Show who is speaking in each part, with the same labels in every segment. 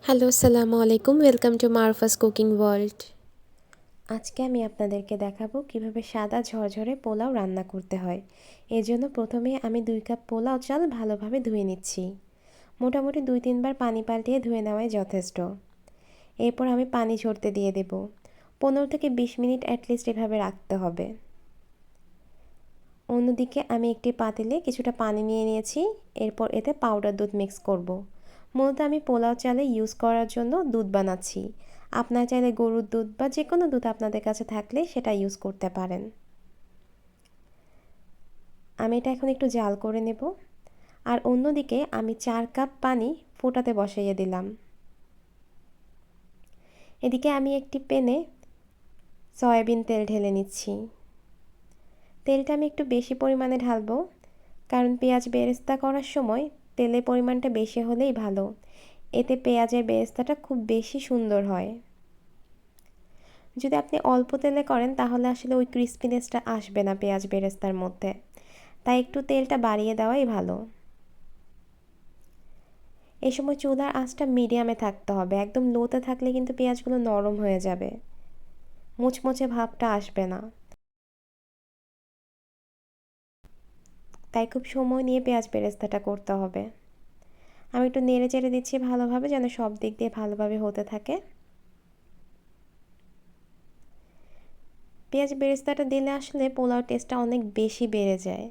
Speaker 1: Hello, আসসালামু আলাইকুম। Welcome to Marufa's cooking world. আজকে আমি আপনাদেরকে দেখাবো কিভাবে সাদা ঝরঝরে পোলাও রান্না করতে হয়। এর জন্য প্রথমে আমি 2 কাপ পোলাও চাল ভালোভাবে ধুয়ে নিচ্ছি। মোটামুটি 2-3 বার পানি পাল্টিয়ে ধুয়ে নেওয়াই যথেষ্ট। এরপর আমি পানি ঝরতে দিয়ে দেব। 15 থেকে 20 মিনিট অ্যাটলিস্ট এভাবে রাখতে হবে। অন্যদিকে আমি একটি পাতিলে কিছুটা পানি নিয়ে নিয়েছি। এরপর এতে পাউডার দুধ মিক্স করব। মূলত আমি পোলাও চালে ইউজ করার জন্য দুধ বানাচ্ছি। আপনার চাইলে গরুর দুধ বা যে কোনো দুধ আপনাদের কাছে থাকলে সেটা ইউজ করতে পারেন। আমি এটা এখন একটু জাল করে নেব। আর অন্যদিকে আমি 4 কাপ পানি ফোটাতে বসাইয়ে দিলাম। এদিকে আমি একটি প্যানে সয়াবিন তেল ঢেলে নিচ্ছি। তেলটা আমি একটু বেশি পরিমাণে ঢালবো, কারণ পেঁয়াজ বেরেস্তা করার সময় তেলের পরিমাণটা বেশি হলেই ভালো। এতে পেঁয়াজের বেরেস্তাটা খুব বেশি সুন্দর হয়। যদি আপনি অল্প তেলে করেন তাহলে আসলে ওই ক্রিস্পিনেসটা আসবে না পেঁয়াজ বেরেস্তার মধ্যে, তাই একটু তেলটা বাড়িয়ে দেওয়াই ভালো। এই সময় চুলার আঁচটা মিডিয়ামে থাকতে হবে, একদম লোতে থাকলে কিন্তু পেঁয়াজগুলো নরম হয়ে যাবে, মুচমুচে ভাবটা আসবে না। তাই খুব সময় নিয়ে পেঁয়াজ বেরেস্তাটা করতে হবে। আমি একটু নেড়ে চেড়ে দিচ্ছি ভালোভাবে, যেন সব দিক দিয়ে ভালোভাবে হতে থাকে। পেঁয়াজ বেরেস্তাটা দিলে আসলে পোলাও টেস্টটা অনেক বেশি বেড়ে যায়।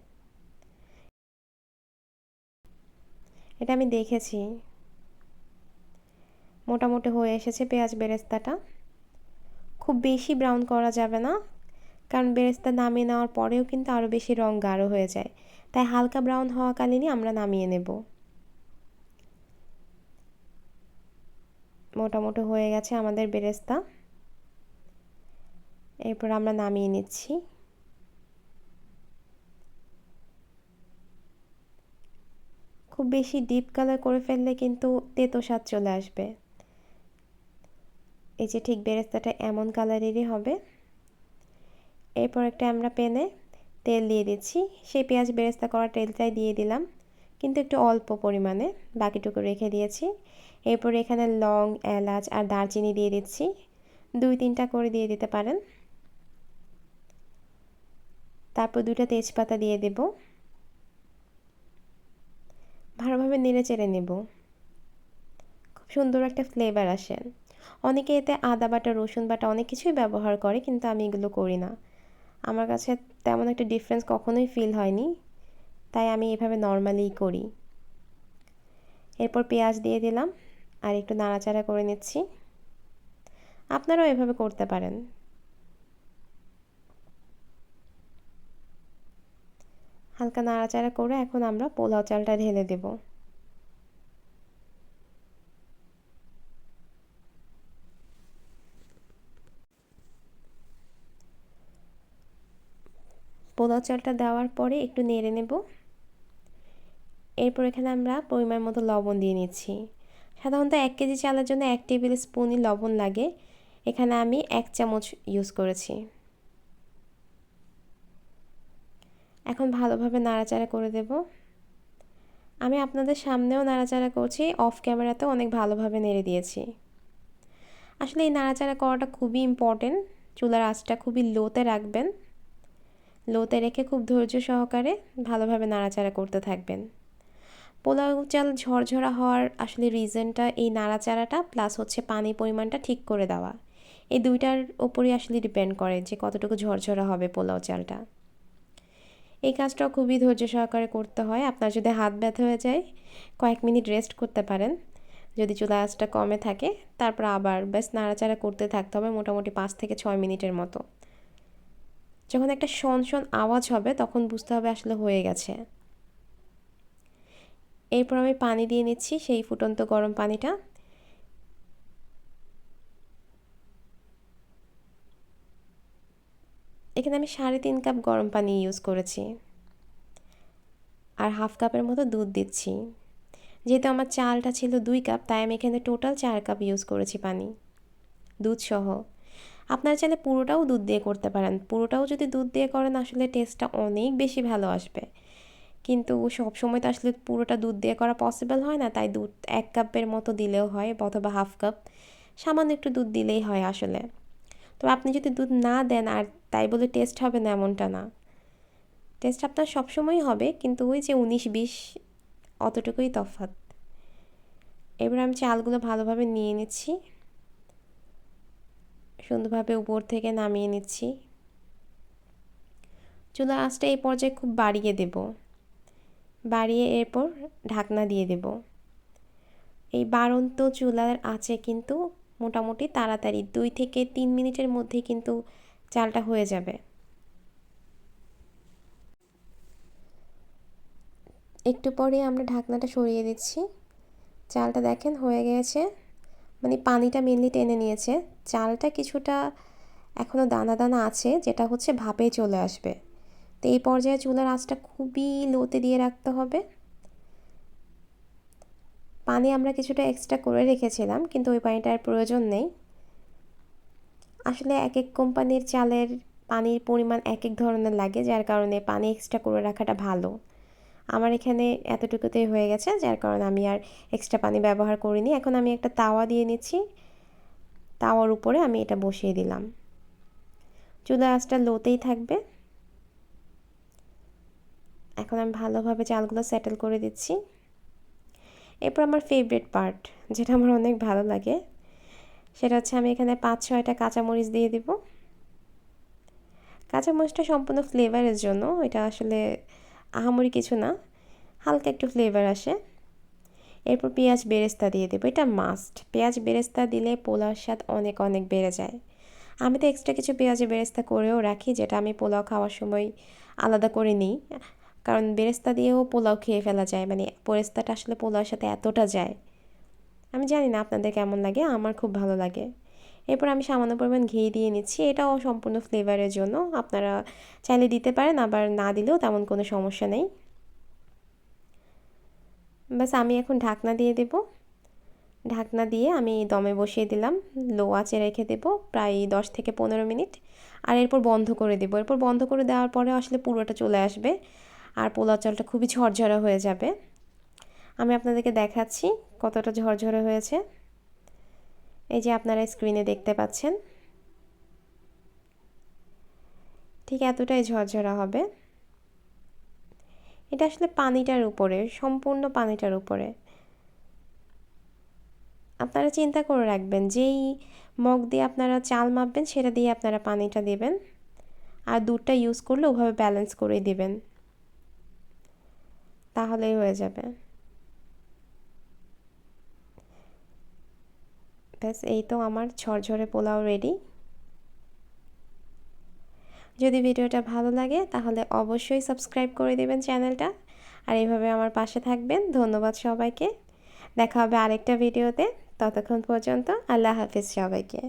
Speaker 1: এটা আমি দেখেছি। মোটামুটি হয়ে এসেছে পেঁয়াজ বেরেস্তাটা। খুব বেশি ব্রাউন করা যাবে না, কারণ বেরেস্তা নামিয়ে নেওয়ার পরেও কিন্তু আরও বেশি রং গাঢ় হয়ে যায়। তাই হালকা ব্রাউন হওয়াকালীনই আমরা নামিয়ে নেব। মোটামুটি হয়ে গেছে আমাদের বেরেস্তা। এরপর আমরা নামিয়ে নিচ্ছি। খুব বেশি ডিপ কালার করে ফেললে কিন্তু তেতো স্বাদ চলে আসবে। এই যে ঠিক বেরেস্তাটা এমন কালারেরই হবে। এরপর একটা আমরা প্যানে তেল দিয়ে দিচ্ছি। সেই পেঁয়াজ বেরেস্তা করা তেলটাই দিয়ে দিলাম, কিন্তু একটু অল্প পরিমাণে, বাকিটুকু রেখে দিয়েছি। এরপর এখানে লং, এলাচ আর দারচিনি দিয়ে দিচ্ছি। 2-3টা করে দিয়ে দিতে পারেন। তারপর 2টা তেজপাতা দিয়ে দেব। ভালোভাবে নেড়ে চেড়ে নেব। খুব সুন্দর একটা ফ্লেভার আসে। অনেকে এতে আদা বাটা, রসুন বাটা অনেক কিছুই ব্যবহার করে, কিন্তু আমি এগুলো করি না। আমার কাছে তেমন একটা ডিফারেন্স কখনোই ফিল হয়নি, তাই আমি এভাবে নর্মালিই করি। এরপর পেঁয়াজ দিয়ে দিলাম আর একটু নাড়াচাড়া করে নিচ্ছি। আপনারাও এভাবে করতে পারেন। হালকা নাড়াচাড়া করে এখন আমরা পোলাও চালটা ঢেলে দেব। পোলাও চালটা দেওয়ার পরে একটু নেড়ে নেব। এরপর এখানে আমরা পরিমাণ মতো লবণ দিয়ে নিচ্ছি। সাধারণত 1 কেজি চালের জন্য 1 টেবিল স্পুনই লবণ লাগে। এখানে আমি 1 চামচ ইউজ করেছি। এখন ভালোভাবে নাড়াচাড়া করে দেব। আমি আপনাদের সামনেও নাড়াচাড়া করছি, অফ ক্যামেরাতেও অনেক ভালোভাবে নেড়ে দিয়েছি। আসলে এই নাড়াচাড়া করাটা খুবই ইম্পর্টেন্ট। চুলার আঁচটা খুবই লোতে রাখবেন। লোতে রেখে খুব ধৈর্য সহকারে ভালোভাবে নাড়াচাড়া করতে থাকবেন। পোলাও চাল ঝরঝরা হওয়ার আসলে রিজনটা এই নাড়াচাড়াটা প্লাস হচ্ছে পানির পরিমাণটা ঠিক করে দেওয়া। এই দুইটার ওপরই আসলে ডিপেন্ড করে যে কতটুকু ঝরঝরা হবে পোলাও চালটা। এই কাজটাও খুবই ধৈর্য সহকারে করতে হয়। আপনার যদি হাত ব্যথা হয়ে যায়, কয়েক মিনিট রেস্ট করতে পারেন। যদি চুলা আঁচটা কমে থাকে, তারপর আবার বেশ নাড়াচাড়া করতে থাকতে হবে মোটামুটি 5 থেকে 6 মিনিটের মতো। যখন একটা শন শন আওয়াজ হবে তখন বুঝতে হবে আসলে হয়ে গেছে। এরপর আমি পানি দিয়ে নিচ্ছি, সেই ফুটন্ত গরম পানিটা। এখানে আমি 3.5 কাপ গরম পানি ইউজ করেছি আর হাফ কাপের মতো দুধ দিচ্ছি। যেহেতু আমার চালটা ছিল 2 কাপ, তাই আমি এখানে টোটাল 4 কাপ ইউজ করেছি পানি, দুধ সহ। আপনারা চাইলে পুরোটাও দুধ দিয়ে করতে পারেন। পুরোটাও যদি দুধ দিয়ে করেন আসলে টেস্টটা অনেক বেশি ভালো আসবে। কিন্তু সব সময় তো আসলে পুরোটা দুধ দিয়ে করা পসিবল হয় না, তাই দুধ 1 কাপের মতো দিলেও হয় অথবা হাফ কাপ, সামান্য একটু দুধ দিলেই হয় আসলে। তবে আপনি যদি দুধ না দেন আর তাই বলে টেস্ট হবে না এমনটা না, টেস্ট আপনার সবসময়ই হবে, কিন্তু ওই যে 19-20 অতটুকুই তফাৎ। এবার আমি চালগুলো ভালোভাবে নিয়ে নিচ্ছি, সুন্দরভাবে উপর থেকে নামিয়ে নিচ্ছি। চুলার আঁচটা এই পর্যায়ে খুব বাড়িয়ে দেব, বাড়িয়ে এরপর ঢাকনা দিয়ে দেব। এই বাড়ন্ত চুলার আঁচে কিন্তু মোটামুটি তাড়াতাড়ি 2 থেকে 3 মিনিটের মধ্যেই কিন্তু চালটা হয়ে যাবে। একটু পরে আমরা ঢাকনাটা সরিয়ে দিচ্ছি। চালটা দেখেন হয়ে গেছে, মানে পানিটা মেনলি টেনে নিয়েছে। চালটা কিছুটা এখনও দানা দানা আছে, যেটা হচ্ছে ভাপে চলে আসবে। তো এই পর্যায়ে চুলার আঁচটা খুবই লোতে দিয়ে রাখতে হবে। পানি আমরা কিছুটা এক্সট্রা করে রেখেছিলাম, কিন্তু ওই পানিটার প্রয়োজন নেই। আসলে এক এক কোম্পানির চালের পানির পরিমাণ এক এক ধরনের লাগে, যার কারণে পানি এক্সট্রা করে রাখাটা ভালো। আমার এখানে এতটুকুতেই হয়ে গেছে, যার কারণে আমি আর এক্সট্রা পানি ব্যবহার করিনি। এখন আমি একটা তাওয়া দিয়ে নিচ্ছি, তাওয়ার উপরে আমি এটা বসিয়ে দিলাম। চুলার আঁচটা লোতেই থাকবে। এখন আমি ভালোভাবে চালগুলো সেটেল করে দিচ্ছি। এরপর আমার ফেভারিট পার্ট, যেটা আমার অনেক ভালো লাগে, সেটা হচ্ছে আমি এখানে 5-6টা কাঁচামরিচ দিয়ে দিব। কাঁচামরিচটা সম্পূর্ণ ফ্লেভারের জন্য, এটা আসলে আহামরি কিছু না, হালকা একটু ফ্লেভার আসে। এরপর পেঁয়াজ বেরেস্তা দিয়ে দেবো, এটা মাস্ট। পেঁয়াজ বেরেস্তা দিলে পোলাওর স্বাদ অনেক অনেক বেড়ে যায়। আমি তো এক্সট্রা কিছু পেঁয়াজের বেরেস্তা করেও রাখি, যেটা আমি পোলাও খাওয়ার সময় আলাদা করে নিই, কারণ বেরেস্তা দিয়েও পোলাও খেয়ে ফেলা যায়, মানে বেরেস্তাটা আসলে পোলাওর সাথে এতটা যায়। আমি জানি না আপনাদের কেমন লাগে, আমার খুব ভালো লাগে। এরপর আমি সামান্য পরিমাণ ঘি দিয়ে নিচ্ছি, এটাও সম্পূর্ণ ফ্লেভারের জন্য। আপনারা চাইলে দিতে পারেন, আবার না দিলেও তেমন কোনো সমস্যা নেই। বাস আমি এখন ঢাকনা দিয়ে দেব। ঢাকনা দিয়ে আমি দমে বসিয়ে দিলাম, লো আঁচে রেখে দেব প্রায় 10 থেকে 15 মিনিট। আর এরপর বন্ধ করে দেব। এরপর বন্ধ করে দেওয়ার পরে আসলে পুরোটা চলে আসবে, আর পোলাও চালটা খুবই ঝরঝরা হয়ে যাবে। আমি আপনাদেরকে দেখাচ্ছি কতটা ঝরঝরে হয়েছে। এই যে আপনারা স্ক্রিনে দেখতে পাচ্ছেন, ঠিক এতটাই ঝরঝরা হবে। এটা আসলে পানিটার উপরে, সম্পূর্ণ পানিটার উপরে। আপনারা চিন্তা করে রাখবেন, যেই মগ দিয়ে আপনারা চাল মাপবেন সেটা দিয়ে আপনারা পানিটা দেবেন, আর দুধটা ইউজ করলে ওভাবে ব্যালেন্স করে দিবেন, তাহলেই হয়ে যাবে। ব্যাস, এই তো আমার ঝরঝরে পোলাও রেডি। যদি ভিডিওটা ভালো লাগে তাহলে অবশ্যই সাবস্ক্রাইব করে দিবেন চ্যানেলটা, আর এইভাবে আমার পাশে থাকবেন। ধন্যবাদ সবাইকে, দেখা হবে আরেকটা ভিডিওতে। ততক্ষণ পর্যন্ত আল্লাহ হাফিজ সবাইকে।